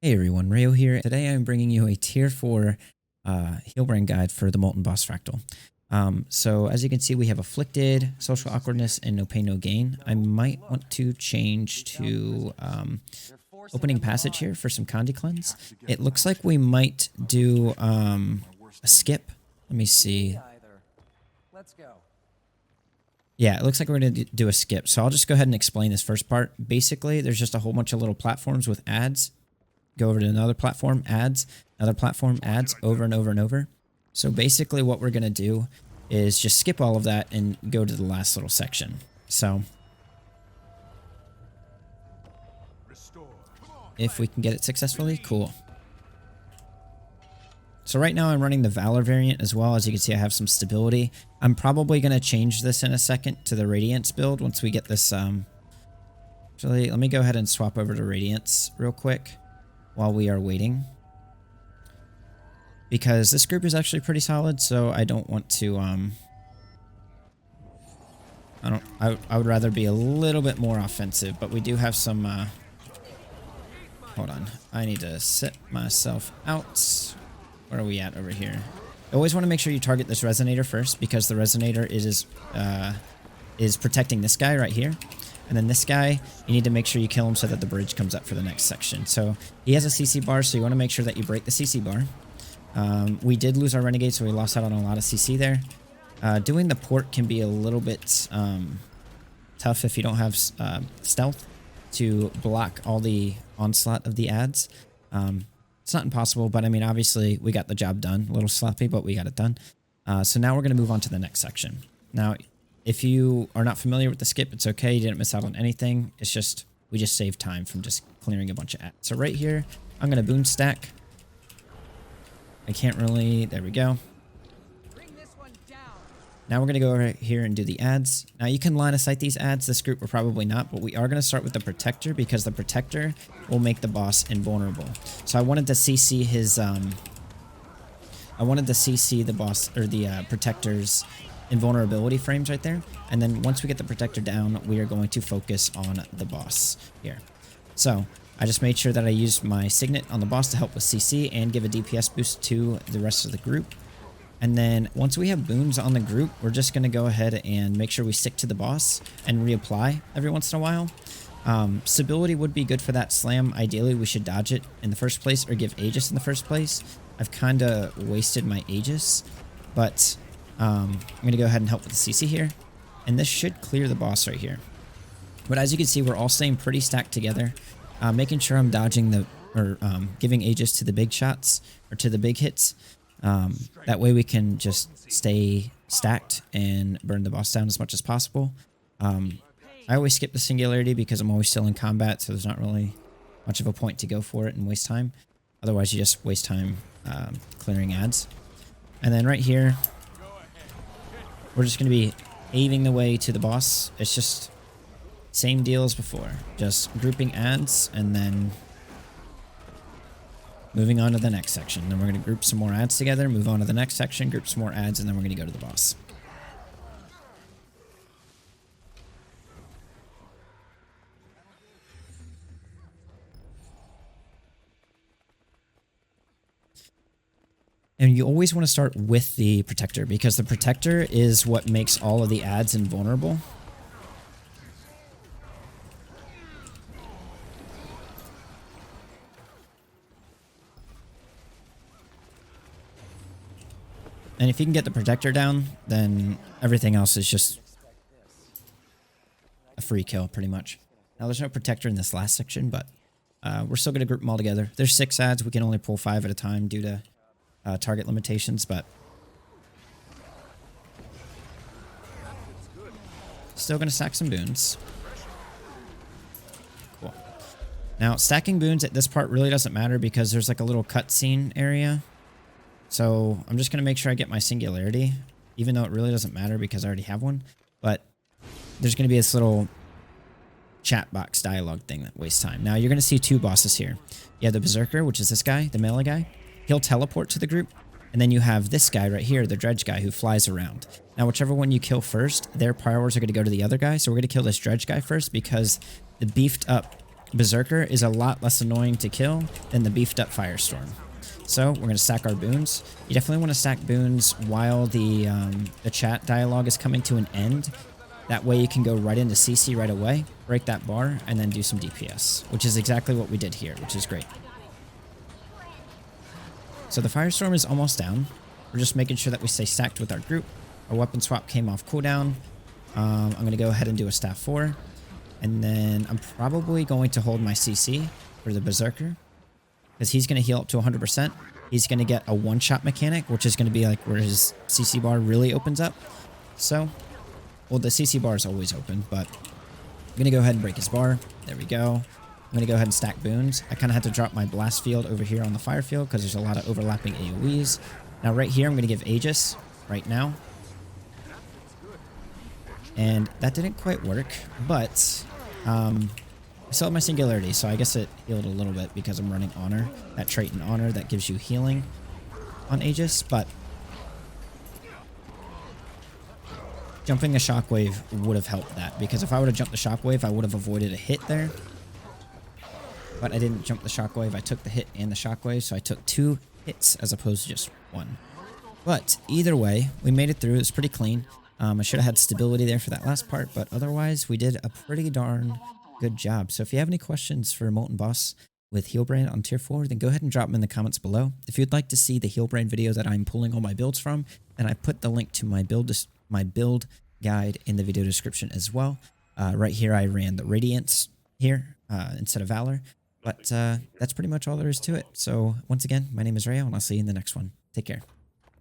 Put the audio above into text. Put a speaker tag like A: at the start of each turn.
A: Hey everyone, Rayo here. Today I'm bringing you a tier 4 Healbrand guide for the Molten Boss Fractal. So as you can see, we have Afflicted, Social Awkwardness, and No Pain No Gain. I might want to change to Opening Passage here for some Condi Cleanse. It looks like we might do a skip. Let me see. Yeah, it looks like we're going to do a skip. So I'll just go ahead and explain this first part. Basically, there's just a whole bunch of little platforms with ads. Go over to another platform, ads, another platform, ads, over and over and over. So basically what we're going to do is just skip all of that and go to the last little section. So if we can get it successfully, cool. So right now I'm running the Valor variant as well. As you can see, I have some stability. I'm probably going to change this in a second to the Radiance build once we get this. Actually, let me go ahead and swap over to Radiance real quick while we are waiting, because this group is actually pretty solid, so I don't want to I would rather be a little bit more offensive, but we do have some hold on, I need to set myself out. Where are we at over here? I always want to make sure you target this resonator first, because the resonator is protecting this guy right here. And then this guy, you need to make sure you kill him so that the bridge comes up for the next section. So he has a CC bar, so you want to make sure that you break the CC bar. We did lose our Renegade, so we lost out on a lot of CC there. Doing the port can be a little bit tough if you don't have stealth to block all the onslaught of the ads. It's not impossible, but I mean, obviously, we got the job done. A little sloppy, but we got it done. So now we're going to move on to the next section. Now, if you are not familiar with the skip, it's okay. You didn't miss out on anything. It's just, we just saved time from just clearing a bunch of ads. So right here, I'm going to boom stack. I can't really, there we go. Now we're going to go over here and do the ads. Now you can line of sight these ads. This group we're probably not, but we are going to start with the Protector, because the Protector will make the boss invulnerable. So I wanted to CC his, I wanted to CC the boss, or the Protector's invulnerability frames right there. And then once we get the Protector down, we are going to focus on the boss here. So I just made sure that I used my Signet on the boss to help with CC and give a DPS boost to the rest of the group. And then once we have boons on the group, we're just going to go ahead and make sure we stick to the boss and reapply every once in a while. Stability would be good for that slam. Ideally, we should dodge it in the first place or give Aegis in the first place. I've kind of wasted my Aegis, but I'm going to go ahead and help with the CC here. And this should clear the boss right here. But as you can see, we're all staying pretty stacked together. Making sure I'm dodging the, or giving Aegis to the big shots, or to the big hits. That way we can just stay stacked and burn the boss down as much as possible. I always skip the Singularity because I'm always still in combat, so there's not really much of a point to go for it and waste time. Otherwise, you just waste time clearing ads. And then right here, we're just going to be paving the way to the boss. It's just same deal as before. Just grouping ads and then moving on to the next section. Then we're going to group some more ads together, move on to the next section, group some more ads, and then we're going to go to the boss. And you always want to start with the Protector, because the Protector is what makes all of the ads invulnerable. And if you can get the Protector down, then everything else is just a free kill, pretty much. Now, there's no Protector in this last section, but we're still going to group them all together. There's 6 ads. We can only pull 5 at a time due to target limitations, but still going to stack some boons. Cool. Now, stacking boons at this part really doesn't matter, because there's like a little cutscene area. So I'm just going to make sure I get my Singularity, even though it really doesn't matter because I already have one. But there's going to be this little chat box dialogue thing that wastes time. Now you're going to see 2 bosses here. You have the Berserker, which is this guy, the melee guy. He'll teleport to the group. And then you have this guy right here, the Dredge guy, who flies around. Now, whichever one you kill first, their powers are going to go to the other guy. So we're going to kill this Dredge guy first, because the beefed up Berserker is a lot less annoying to kill than the beefed up Firestorm. So we're going to stack our boons. You definitely want to stack boons while the chat dialogue is coming to an end. That way you can go right into CC right away, break that bar, and then do some DPS, which is exactly what we did here, which is great. So the Firestorm is almost down. We're just making sure that we stay stacked with our group. Our weapon swap came off cooldown. I'm going to go ahead and do a staff 4. And then I'm probably going to hold my CC for the Berserker, because he's going to heal up to 100%. He's going to get a one-shot mechanic, which is going to be like where his CC bar really opens up. So, well, the CC bar is always open, but I'm going to go ahead and break his bar. There we go. I'm going to go ahead and stack boons. I kind of had to drop my blast field over here on the fire field because there's a lot of overlapping AoEs. Now right here, I'm going to give Aegis right now. And that didn't quite work, but I still have my singularity, so I guess it healed a little bit because I'm running Honor. That trait in Honor that gives you healing on Aegis, but jumping the Shockwave would have helped that, because if I would have jumped the Shockwave, I would have avoided a hit there. But I didn't jump the Shockwave. I took the hit and the Shockwave, so I took 2 hits as opposed to just 1. But either way, we made it through. It was pretty clean. I should have had stability there for that last part, but otherwise we did a pretty darn good job. So if you have any questions for Molten Boss with Healbrand on tier 4, then go ahead and drop them in the comments below. If you'd like to see the Healbrand video that I'm pulling all my builds from, then I put the link to my build guide in the video description as well. Right here I ran the Radiance here instead of Valor, but that's pretty much all there is to it. So once again, my name is Rayo, and I'll see you in the next one. Take care.